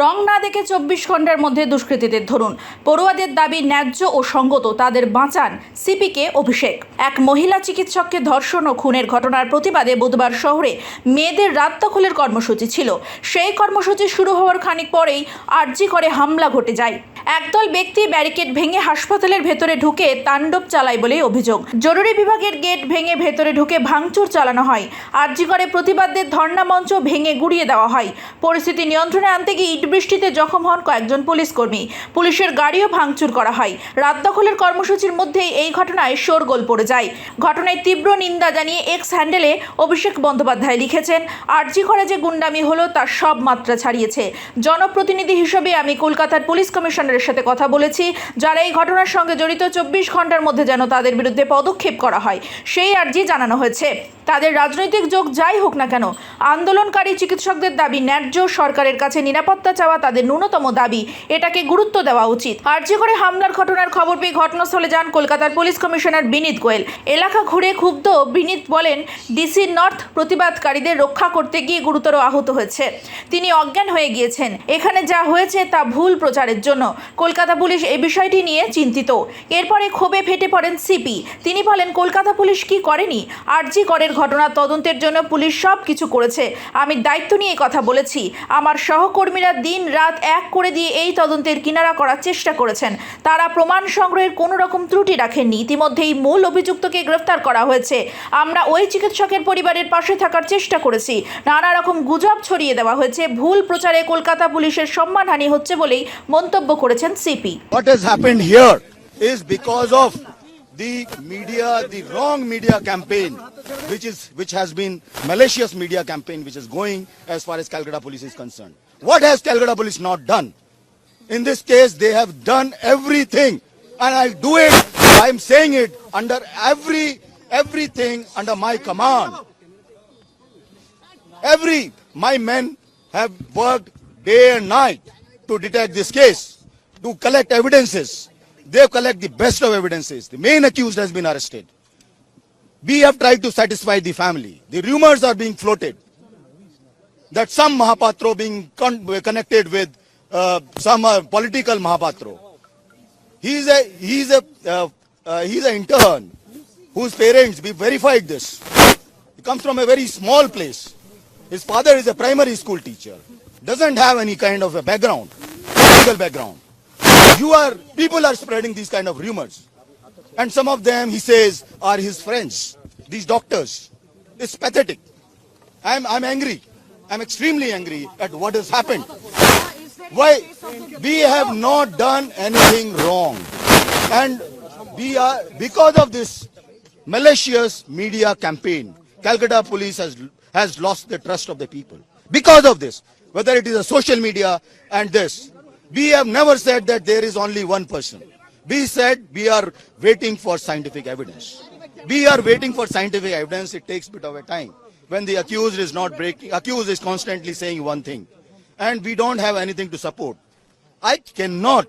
রং না দেখে ২৪ ঘন্টার মধ্যে দুষ্কৃতীদের ধরুন। পড়ুয়াদের দাবি ন্যায্য ও সঙ্গত, তাদের বাঁচান সিপিকে অভিষেক। এক মহিলা চিকিৎসককে ধর্ষণ ও খুনের ঘটনার প্রতিবাদে বুধবার শহরে মেয়েদের রাত দখলের কর্মসূচি ছিল। সেই কর্মসূচি শুরু হওয়ার খানিক পরেই আরজি করে হামলা ঘটে যায়। একদল ব্যক্তি ব্যারিকেড ভেঙে হাসপাতালের ভেতরে ঢুকে তাণ্ডব চালায় বলেই অভিযোগ। জরুরি বিভাগের গেট ভেঙে ভেতরে ঢুকে ভাঙচুর চালানো হয়। আরজি করে প্রতিবাদদের ধর্ণা মঞ্চ ভেঙে গুড়িয়ে দেওয়া হয়। পরিস্থিতি নিয়ন্ত্রণে আনতে গিয়ে ইট বৃষ্টিতে জখম হন কয়েকজন পুলিশ কর্মী। পুলিশের গাড়িও ভাঙচুর করা হয়। রাত দখলের কর্মসূচির মধ্যেই এই ঘটনায় শোরগোল পড়ে যায়। ঘটনায় তীব্র নিন্দা জানিয়ে এক্স হ্যান্ডেলে অভিষেক বন্দ্যোপাধ্যায় লিখেছেন, আরজি করে যে গুন্ডামি হলো তার সব মাত্রা ছাড়িয়েছে। জনপ্রতিনিধি হিসেবে আমি কলকাতার পুলিশ কমিশনারের সাথে কথা বলেছি, যারা এই ঘটনার সঙ্গে জড়িত ২৪ ঘন্টার মধ্যে যেন তাদের বিরুদ্ধে পদক্ষেপ করা হয় সেই আর্জি জানানো হয়েছে। তাদের রাজনৈতিক যোগ যাই হোক না কেন, আন্দোলনকারী চিকিৎসকদের দাবি ন্যায্য, সরকারের কাছে নিরাপত্তা চাওয়া তাদের ন্যূনতম দাবি, এটাকে গুরুত্ব দেওয়া উচিত। আরজি করে হামলার ঘটনার খবর পেয়ে ঘটনাস্থলে যান কলকাতার পুলিশ কমিশনার বিনীত গোয়েল। এলাকা ঘুরে ক্ষুব্ধ বিনীত বলেন, ডিসি নর্থ প্রতিবাদকারীদের রক্ষা করতে গিয়ে গুরুতর আহত হয়েছে। তিনি অজ্ঞান হয়ে গিয়েছেন। এখানে যা হয়েছে তা ভুল প্রচারের জন্য। কলকাতা পুলিশ এই বিষয়টি নিয়ে চিন্তিত। এরপরে ক্ষোভে ফেটে পড়েন সিপি। তিনি বলেন, কলকাতা পুলিশ কি করেনি? আরজি করের ঘটনার তদন্তের জন্য পুলিশ সব কিছু করেছে। আমি দায়িত্ব নিয়ে কথা বলেছি। আমার সহকর্মীরা দিন রাত এক করে দিয়ে এই তদন্তের কিনারা করার চেষ্টা করেছেন। তারা প্রমাণ সংগ্রহের কোনো রকম ত্রুটি রাখেননি। ইতিমধ্যেই মূল অভিযুক্তকে গ্রেফতার করা হয়েছে। আমরা ওই চিকিৎসকের পরিবারের পাশে থাকার চেষ্টা করেছি। নানা রকম গুজব ছড়িয়ে দেওয়া হয়েছে। ভুল প্রচারে কলকাতা পুলিশের সম্মানহানি হচ্ছে বলেই মন্তব্য করেছেন CP. What has happened here is because of the media, the wrong media campaign, which has been malicious media campaign, which is going as far as Calcutta Police is concerned. What has Calcutta Police not done? In this case, they have done everything, and I'll do it. I'm saying it under everything under my command. My men have worked day and night to detect this case, to collect evidences. They collect the best of evidences. The main accused has been arrested. We have tried to satisfy the family. The rumors are being floated that some Mahapatro being connected with some political Mahapatro. He's an intern whose parents, we verified this. He comes from a very small place. His father is a primary school teacher. Doesn't have any kind of a background, political background. People are spreading these kind of rumors. And some of them, he says, are his friends, these doctors. It's pathetic. I'm angry. I'm extremely angry at what has happened. Why? We have not done anything wrong. And because of this malicious media campaign, Calcutta Police has lost the trust of the people. Because of this, whether it is a social media and this, we have never said that there is only one person. We said we are waiting for scientific evidence. We are waiting for scientific evidence. It takes a bit of a time. When the accused is not breaking, accused is constantly saying one thing, and we don't have anything to support. I cannot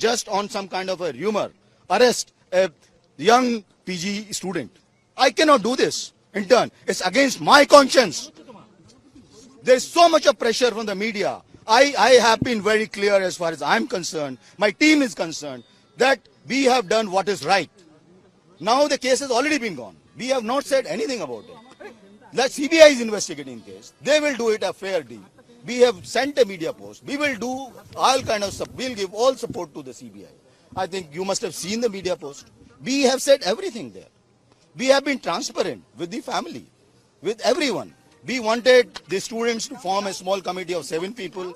just on some kind of a rumor arrest a young PG student. I cannot do this. In turn, it's against my conscience. There's so much of pressure from the media. I have been very clear as far as I'm concerned, my team is concerned, that we have done what is right. Now the case has already been gone. We have not said anything about it. The CBI is investigating the case. They will do it a fair deal. We have sent a media post. We will do all kind of we'll give all support to the CBI. I think you must have seen the media post. We have said everything there. We have been transparent with the family, with everyone. We wanted the students to form a small committee of 7 people,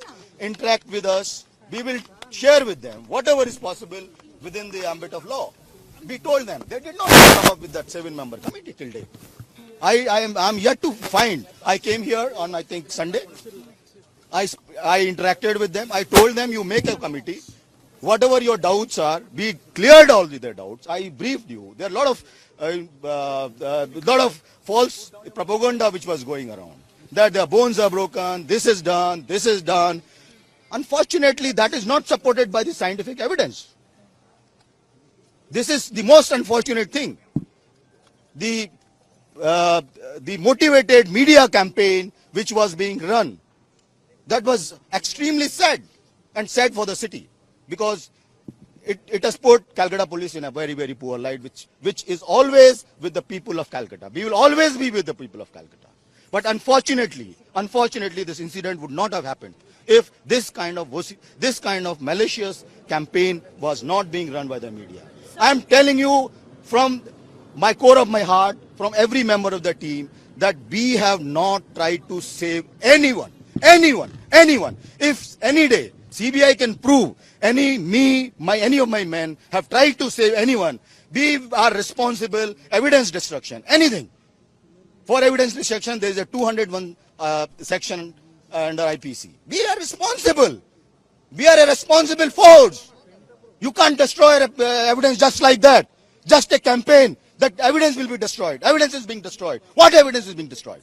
interact with us. We will share with them whatever is possible within the ambit of law. We told them. They did not come up with that 7-member committee till date. I'm yet to find. I came here on, I think, Sunday. I interacted with them. I told them, you make a committee. Whatever your doubts are, we cleared all their doubts. I briefed you. There are a lot of false propaganda which was going around, that their bones are broken, this is done. Unfortunately, that is not supported by the scientific evidence. This is the most unfortunate thing. The motivated media campaign which was being run that was extremely sad and sad for the city because it has put Calcutta police in a very, very poor light, which is always with the people of Calcutta. We will always be with the people of Calcutta. But unfortunately, this incident would not have happened if this kind of malicious campaign was not being run by the media. I am telling you from my core of my heart, from every member of the team, that we have not tried to save anyone. If any day CBI can prove any of my men have tried to save anyone, we are responsible. Evidence destruction, anything. For evidence destruction, there is a 201 section under IPC. We are responsible. We are a responsible force. You can't destroy evidence just like that. Just a campaign that evidence will be destroyed. Evidence is being destroyed. What evidence is being destroyed?